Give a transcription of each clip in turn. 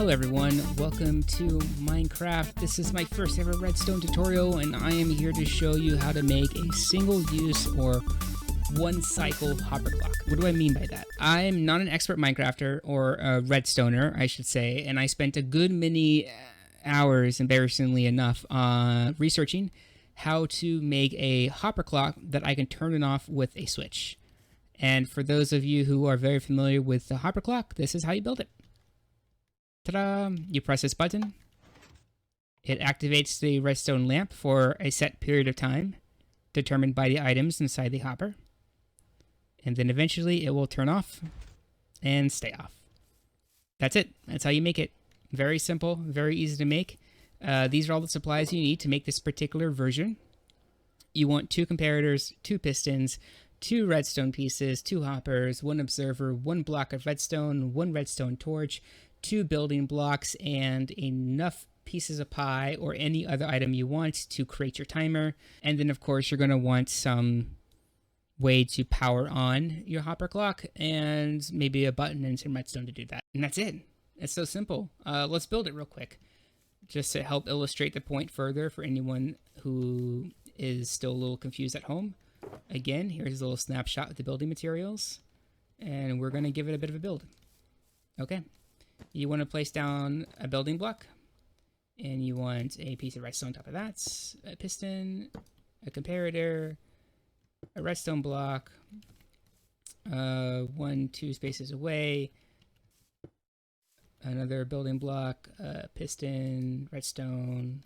Hello everyone, welcome to Minecraft. This is my first ever Redstone tutorial and I am here to show you how to make a single use or one cycle hopper clock. What do I mean by that? I'm not an expert Minecrafter or a Redstoner, I should say, and I spent a good many hours, embarrassingly enough, researching how to make a hopper clock that I can turn it off with a switch. And for those of you who are very familiar with the hopper clock, this is how you build it. Ta-da! You press this button. It activates the redstone lamp for a set period of time, determined by the items inside the hopper. And then eventually it will turn off and stay off. That's it. That's how you make it. Very simple, very easy to make. These are all the supplies you need to make this particular version. You want 2 comparators, 2 pistons, 2 redstone pieces, 2 hoppers, 1 observer, 1 block of redstone, 1 redstone torch, 2 building blocks, and enough pieces of pie or any other item you want to create your timer. And then of course you're going to want some way to power on your hopper clock and maybe a button and some redstone to do that. And that's it. It's so simple. Let's build it real quick just to help illustrate the point further for anyone who is still a little confused at home. Again, here's a little snapshot of the building materials and we're going to give it a bit of a build. Okay. You want to place down a building block, and you want a piece of redstone on top of that, a piston, a comparator, a redstone block, 1-2 spaces away, another building block, a piston, redstone,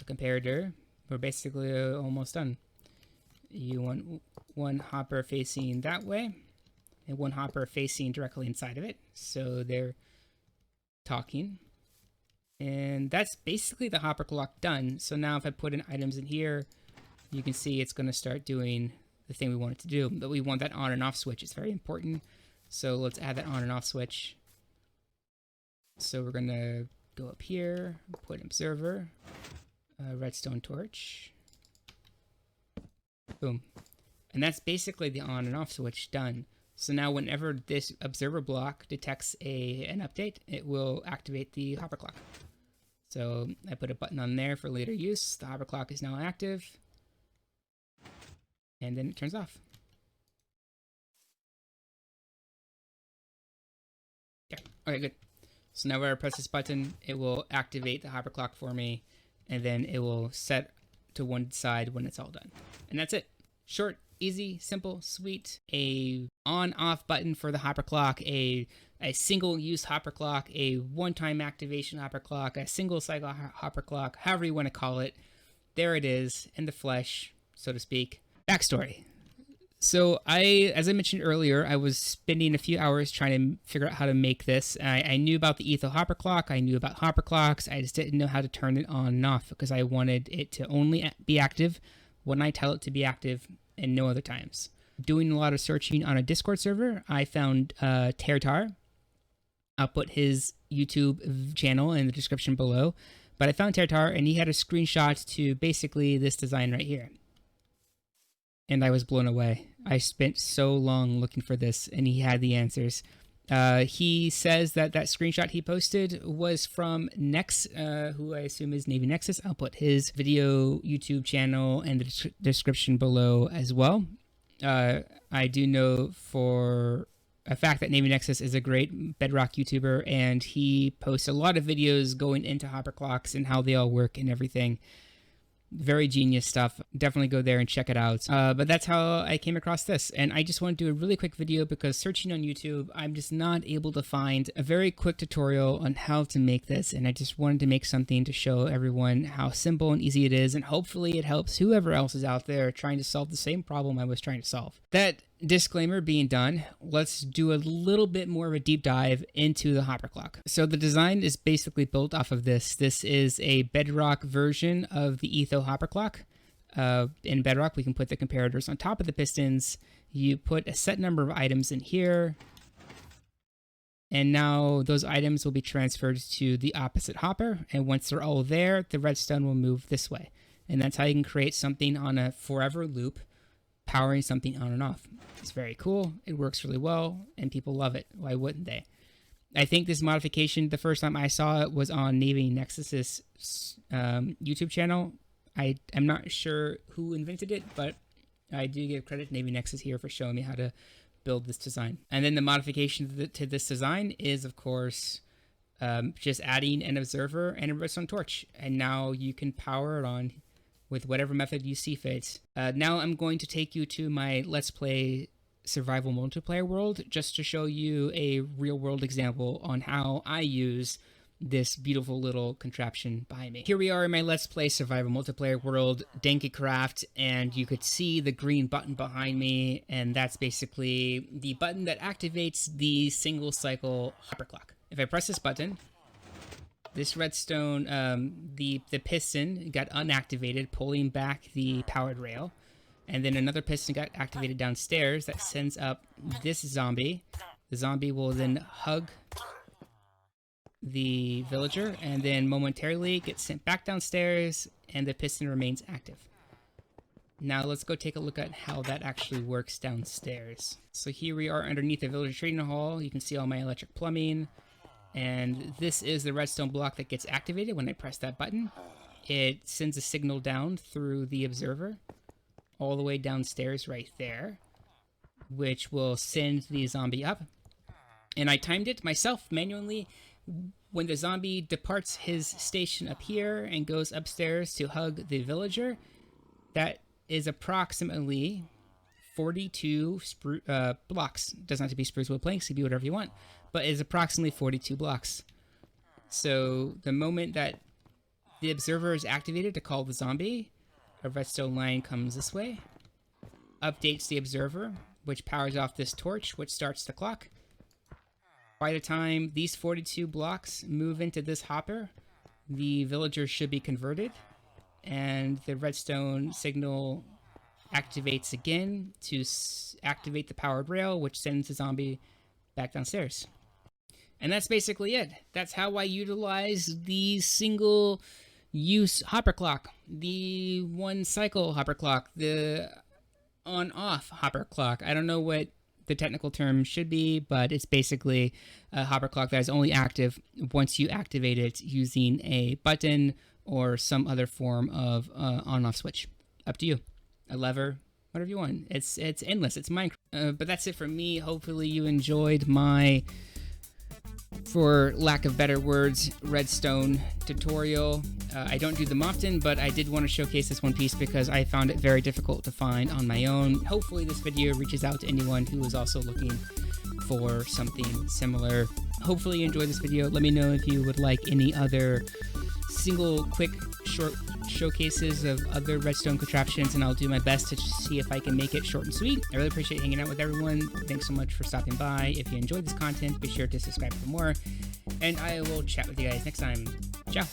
a comparator. We're basically almost done. You want 1 hopper facing that way, and 1 hopper facing directly inside of it, so they're talking. And that's basically the hopper clock done. So now if I put in items in here, you can see it's going to start doing the thing we want it to do. But we want that on and off switch. It's very important. So let's add that on and off switch. So we're going to go up here, put observer, redstone torch. Boom. And that's basically the on and off switch done. So now whenever this observer block detects an update, it will activate the hopper clock. So I put a button on there for later use. The hopper clock is now active. And then it turns off. Yeah, okay, good. So now when I press this button, it will activate the hopper clock for me. And then it will set to one side when it's all done. And that's it. Short, easy, simple, sweet. A on-off button for the hopper clock, a single-use hopper clock, a one-time activation hopper clock, a single-cycle hopper clock, however you want to call it. There it is, in the flesh, so to speak. Backstory. So as I mentioned earlier, I was spending a few hours trying to figure out how to make this. I knew about the etho hopper clock. I knew about hopper clocks. I just didn't know how to turn it on and off because I wanted it to only be active when I tell it to be active and no other times. Doing a lot of searching on a Discord server, I found TareTar. I'll put his YouTube channel in the description below. But I found TareTar and he had a screenshot to basically this design right here. And I was blown away. I spent so long looking for this and he had the answers. He says that screenshot he posted was from Nex, who I assume is NavyNexus. I'll put his video YouTube channel in the description below as well. I do know for a fact that NavyNexus is a great Bedrock YouTuber, and he posts a lot of videos going into hopper clocks and how they all work and everything. Very genius stuff. Definitely go there and check it out. But that's how I came across this. And I just want to do a really quick video because searching on YouTube, I'm just not able to find a very quick tutorial on how to make this. And I just wanted to make something to show everyone how simple and easy it is. And hopefully it helps whoever else is out there trying to solve the same problem I was trying to solve. That disclaimer being done, let's do a little bit more of a deep dive into the hopper clock. So the design is basically built off of this. This is a Bedrock version of the etho hopper clock. In Bedrock, we can put the comparators on top of the pistons. You put a set number of items in here. And now those items will be transferred to the opposite hopper. And once they're all there, the redstone will move this way. And that's how you can create something on a forever loop, powering something on and off. It's very cool. It works really well, and people love it. Why wouldn't they? I think this modification, the first time I saw it, was on NavyNexus's YouTube channel. I'm not sure who invented it, but I do give credit to NavyNexus here for showing me how to build this design. And then the modification to this design is, of course, just adding an observer and a redstone torch. And now you can power it on with whatever method you see fit. Now I'm going to take you to my Let's Play survival multiplayer world just to show you a real world example on how I use this beautiful little contraption behind me. Here we are in my Let's Play survival multiplayer world, Dankycraft, and you could see the green button behind me, and that's basically the button that activates the single cycle hopper clock. If I press this button, this redstone, the piston got unactivated, pulling back the powered rail. And then another piston got activated downstairs that sends up this zombie. The zombie will then hug the villager and then momentarily get sent back downstairs, and the piston remains active. Now let's go take a look at how that actually works downstairs. So here we are underneath the villager trading hall. You can see all my electric plumbing. And this is the redstone block that gets activated when I press that button. It sends a signal down through the observer all the way downstairs right there, which will send the zombie up. And I timed it myself manually. When the zombie departs his station up here and goes upstairs to hug the villager, that is approximately 42 blocks. Doesn't have to be spruce wood planks, it can be whatever you want, but it's approximately 42 blocks. So the moment that the observer is activated to call the zombie, a redstone line comes this way, updates the observer, which powers off this torch, which starts the clock. By the time these 42 blocks move into this hopper, the villager should be converted, and the redstone signal activates again to activate the powered rail, which sends the zombie back downstairs. And that's basically it. That's how I utilize the single use hopper clock, the one cycle hopper clock, the on-off hopper clock. I don't know what the technical term should be, but it's basically a hopper clock that is only active once you activate it using a button or some other form of on-off switch. Up to you. A lever, whatever you want. It's endless. It's Minecraft. But that's it for me. Hopefully you enjoyed my, for lack of better words, redstone tutorial. I don't do them often, but I did want to showcase this one piece because I found it very difficult to find on my own. Hopefully this video reaches out to anyone who is also looking for something similar. Hopefully you enjoyed this video. Let me know if you would like any other single, quick, short showcases of other redstone contraptions, and I'll do my best to see if I can make it short and sweet. I really appreciate hanging out with everyone. Thanks so much for stopping by. If you enjoyed this content, be sure to subscribe for more, and I will chat with you guys next time. Ciao!